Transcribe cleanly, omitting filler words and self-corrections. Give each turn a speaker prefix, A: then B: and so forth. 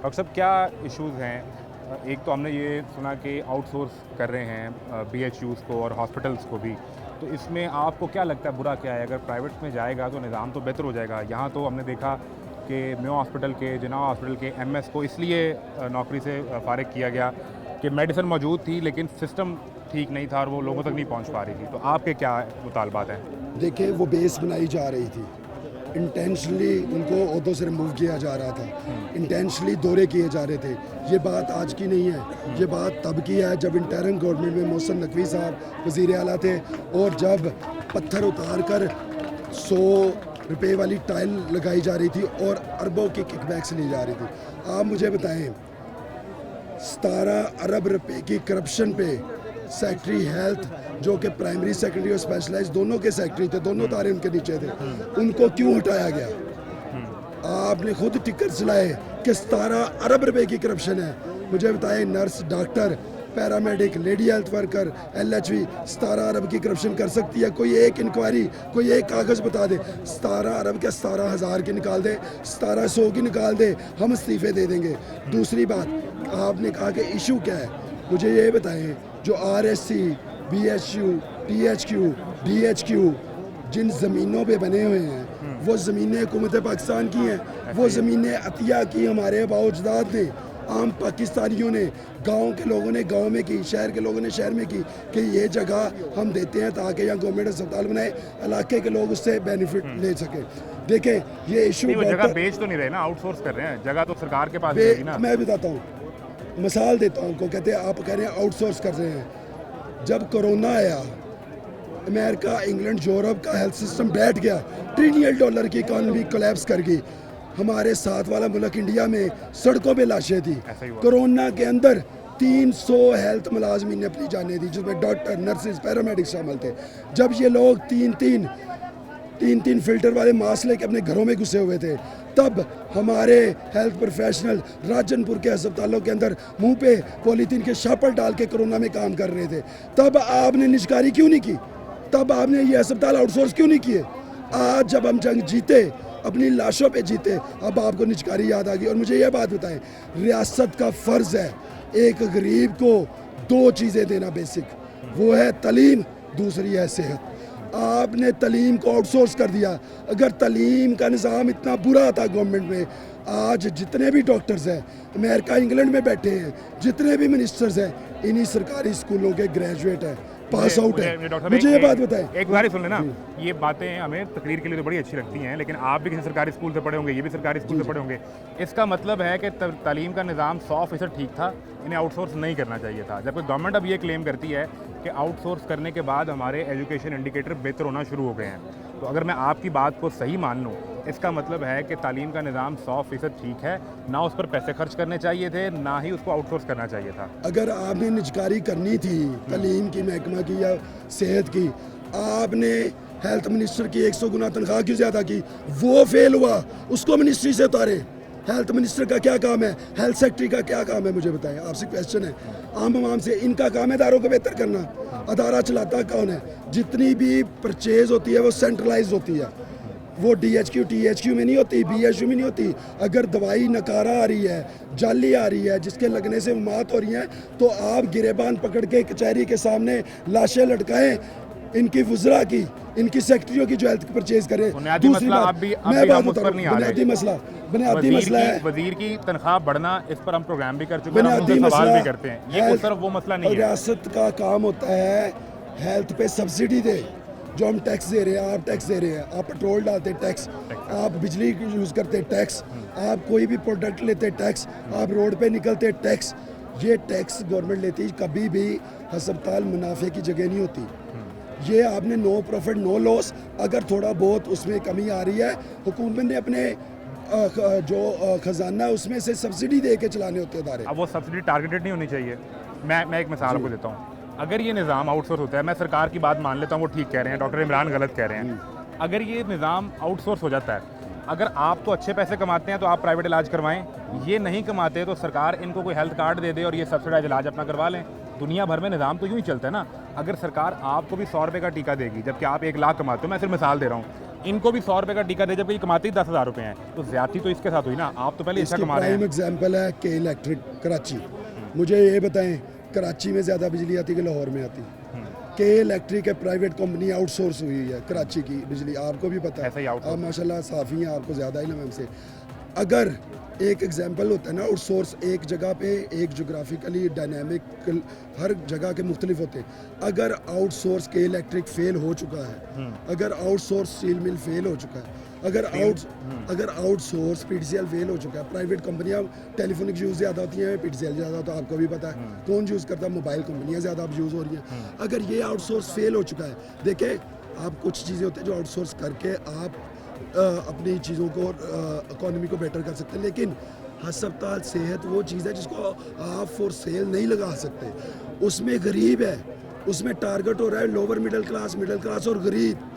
A: Doctor साहब क्या issues हैं? एक तो हमने ये सुना कि आउटसोर्स कर रहे हैं बीएचयूज़ को और हॉस्पिटल्स को भी, तो इसमें आपको क्या लगता है बुरा क्या है? अगर प्राइवेट में जाएगा तो निज़ाम तो बेहतर हो जाएगा। यहाँ तो हमने देखा कि मेयो हॉस्पिटल के, जिन्ना हॉस्पिटल के एमएस को इसलिए नौकरी से फ़ारिग किया गया कि मेडिसिन मौजूद थी लेकिन सिस्टम ठीक नहीं था और वो लोगों तक नहीं पहुँच पा रही थी। तो आपके क्या मुतालबात हैं?
B: देखिए, वो बेस बनाई जा रही थी, इंटेंशनली उनको ओहदों से रिमूव किया जा रहा था, इंटेंशनली दौरे किए जा रहे थे। ये बात आज की नहीं है, ये बात तब की है जब इंटरिम गवर्नमेंट में मोहसिन नकवी साहब वज़ीर आला थे और जब पत्थर उतार कर 100 रुपये वाली टाइल लगाई जा रही थी और अरबों की किकबैक्स ली जा रही थी। आप मुझे बताएं, 17 अरब रुपए की करप्शन पे सेक्रेटरी हेल्थ, जो कि प्राइमरी सेक्रेटरी और स्पेशलाइज दोनों के सेक्रेटरी थे, दोनों तारे उनके नीचे थे, उनको क्यों हटाया गया? आपने खुद टिकर चलाए कि 17 अरब रुपए की करप्शन है। मुझे बताएं, nurse, doctor, paramedic, lady health worker, LHV 17 अरब की करप्शन कर सकती है? कोई एक इंक्वायरी, कोई एक कागज़ बता दे। 17 अरब के 17,000 की निकाल दे, 1700 की निकाल दे, हम इस्तीफे दे देंगे। दूसरी बात, आपने कहा कि इशू क्या है, मुझे ये बताएं, जो आरएससी, बीएचयू, टीएचक्यू, डीएचक्यू जिन ज़मीनों पे बने हुए हैं, वो ज़मीनें हुकूमत पाकिस्तान की हैं, वो ज़मीनें अतिया की हमारे आबाओ-अजदाद ने, आम पाकिस्तानियों ने, गांव के लोगों ने गांव में की, शहर के लोगों ने शहर में की कि ये जगह हम देते हैं ताकि यहाँ गवर्नमेंट अस्पताल बनाए, इलाके के लोग उससे बेनिफिट ले सकें। देखें, ये इशू
A: जगह बेच तो नहीं रहे ना, आउटसोर्स कर रहे हैं, जगह तो सरकार के पास रहेगी ना।
B: मैं बताता हूँ, मिसाल देता हूँ को, कहते हैं आप कह रहे हैं आउटसोर्स कर रहे हैं। जब कोरोना आया, अमेरिका, इंग्लैंड, यूरोप का हेल्थ सिस्टम बैठ गया, ट्रिलियन डॉलर की इकॉनमी कोलैप्स कर गई। हमारे साथ वाला मुल्क इंडिया में सड़कों पे लाशें थी। कोरोना के अंदर 300 हेल्थ मुलाजमीन ने अपनी जानें दी, जिसमें डॉक्टर, नर्सेज, पैरामेडिक्स शामिल थे। जब ये लोग तीन फिल्टर वाले मास्क लेके अपने घरों में घुसे हुए थे, तब हमारे हेल्थ प्रोफेशनल राजनपुर के अस्पतालों के अंदर मुंह पे पॉलीथीन के शापर डाल के कोरोना में काम कर रहे थे। तब आपने निष्कारी क्यों नहीं की? तब आपने ये अस्पताल आउटसोर्स क्यों नहीं किए? आज जब हम जंग जीते, अपनी लाशों पे जीते, अब आपको निष्कारी याद आ गई। और मुझे यह बात बताएं, रियासत का फ़र्ज़ है एक गरीब को 2 चीज़ें देना बेसिक, वो है तालीम, दूसरी है सेहत। आपने तालीम को आउटसोर्स कर दिया। अगर तालीम का निज़ाम इतना बुरा था गवर्नमेंट में, आज जितने भी डॉक्टर्स हैं अमेरिका, इंग्लैंड में बैठे हैं, जितने भी मिनिस्टर्स हैं, इन्हीं सरकारी स्कूलों के ग्रेजुएट हैं, पास आउट है। मुझे ये बात बताएं,
A: एक बार ही सुन लेना, ये बातें हमें तकरीर के लिए तो बड़ी अच्छी लगती हैं, लेकिन आप भी किसी सरकारी स्कूल से पढ़े होंगे, ये भी सरकारी स्कूल से पढ़े होंगे। इसका मतलब है कि तालीम का निज़ाम 100% ठीक था, इन्हें आउटसोर्स नहीं करना चाहिए था। जबकि गवर्नमेंट अब ये क्लेम करती है कि आउटसोर्स करने के बाद हमारे एजुकेशन इंडिकेटर बेहतर होना शुरू हो गए हैं। तो अगर मैं आपकी बात को सही मान लूँ, इसका मतलब है कि तालीम का निज़ाम 100% ठीक है, ना उस पर पैसे खर्च करने चाहिए थे, ना ही उसको आउटसोर्स करना चाहिए था।
B: अगर आपने निजकारी करनी थी तालीम की, महकमा की या सेहत की, आपने हेल्थ मिनिस्टर की 100 गुना तनख्वाह क्यों ज़्यादा की? वो फेल हुआ, उसको मिनिस्ट्री से उतारे। हेल्थ मिनिस्टर का क्या काम है? हेल्थ सेक्रेटरी का क्या काम है? मुझे बताएं, आपसे क्वेश्चन है आम से। इनका काम है इदारों को बेहतर करना। अदारा चलाता कौन है? जितनी भी परचेज होती है वो सेंट्रलाइज होती है, वो डीएचक्यू टीएचक्यू में नहीं होती, बीएचयू में नहीं होती। अगर दवाई नकारा आ रही है, जाली आ रही है, जिसके लगने से मौत हो रही है, तो आप गिरेबान पकड़ के कचहरी के सामने लाशें लटकाएं, इनकी वुज़रा की, इनकी सेक्रेटरियों की जो हेल्थ परचेज करें। दूसरी बात, मैं बात बता रहा हूँ, बुनियादी मसला है
A: वजीर की तनख्वाह बढ़ना, इस पर हम प्रोग्राम भी कर चुके हैं, हम सवाल भी करते हैं। ये सिर्फ वो मसला नहीं है।
B: रियासत का काम होता है हेल्थ पे सब्सिडी दे, जो हम टैक्स दे रहे हैं, आप टैक्स दे रहे हैं, आप पेट्रोल डालते टैक्स, आप बिजली यूज़ करते टैक्स, आप कोई भी प्रोडक्ट लेते टैक्स, आप रोड पे निकलते टैक्स। ये टैक्स गवर्नमेंट लेती, कभी भी अस्पताल मुनाफे की जगह नहीं होती। ये आपने नो प्रॉफिट नो लॉस, अगर थोड़ा बहुत उसमें कमी आ रही है, हुकूमत ने अपने जो खजाना उसमें से सब्सिडी दे के चलाने होते हैं इदारे।
A: अब वो सब्सिडी टारगेटेड नहीं होनी चाहिए। मैं एक मिसाल आपको देता हूँ। अगर ये निज़ाम आउटसोर्स होता है, मैं सरकार की बात मान लेता हूँ, वो ठीक कह रहे हैं, डॉक्टर इमरान गलत कह रहे हैं। अगर ये निज़ाम आउटसोर्स हो जाता है, अगर आप तो अच्छे पैसे कमाते हैं तो आप प्राइवेट इलाज करवाएं, ये नहीं कमाते तो सरकार इनको कोई हेल्थ कार्ड दे दे और ये सब्सिडाइज इलाज अपना करवा लें। दुनिया भर में निज़ाम तो यूँ ही चलता है ना। अगर सरकार आपको भी 100 रुपये का टीका देगी, जबकि आप 1 लाख कमाते हो, मैं सिर्फ मिसाल दे रहा हूँ, इनको भी 100 रुपये का टीका दे, जबकि ये कमाते ही 10,000 रुपये हैं, तो ज्यादती तो इसके साथ हुई ना। आप तो पहले अच्छा
B: इसकी
A: कमा रहे
B: प्राइम
A: हैं।
B: एग्जांपल है के इलेक्ट्रिक कराची। मुझे ये बताएं, कराची में ज़्यादा बिजली आती कि लाहौर में आती? के इलेक्ट्रिक है प्राइवेट कंपनी, आउटसोर्स हुई है कराची की बिजली, आपको भी पता
A: ऐसा ही
B: है।
A: outsource
B: आप माशाल्लाह साफ़ी हैं, आपको ज़्यादा इल्म है हमसे। अगर एक एग्जांपल होता है ना, आउटसोर्स एक जगह पे एक जोग्राफिकली डायनामिक, हर जगह के मुख्तलिफ होते हैं। अगर आउटसोर्स के इलेक्ट्रिक फेल हो चुका है, अगर आउटसोर्स स्टील मिल फेल हो चुका है, अगर आउटसोर्स पीटीसीएल फेल हो चुका है, प्राइवेट कंपनियां टेलीफोनिक यूज़ ज़्यादा होती हैं, पीटीसीएल ज़्यादा होता है, आपको भी पता है। कौन यूज़ करता है? मोबाइल कंपनियां ज़्यादा अब यूज़ हो रही हैं। अगर ये आउटसोर्स फेल हो चुका है, देखें आप कुछ चीज़ें होती हैं जो आउटसोर्स करके आप अपनी चीज़ों को इकोनॉमी को बेटर कर सकते हैं, लेकिन हस्पताल सेहत वो चीज़ है जिसको आप फॉर सेल नहीं लगा सकते। उसमें गरीब है, उसमें टारगेट हो रहा है लोअर मिडिल क्लास और गरीब।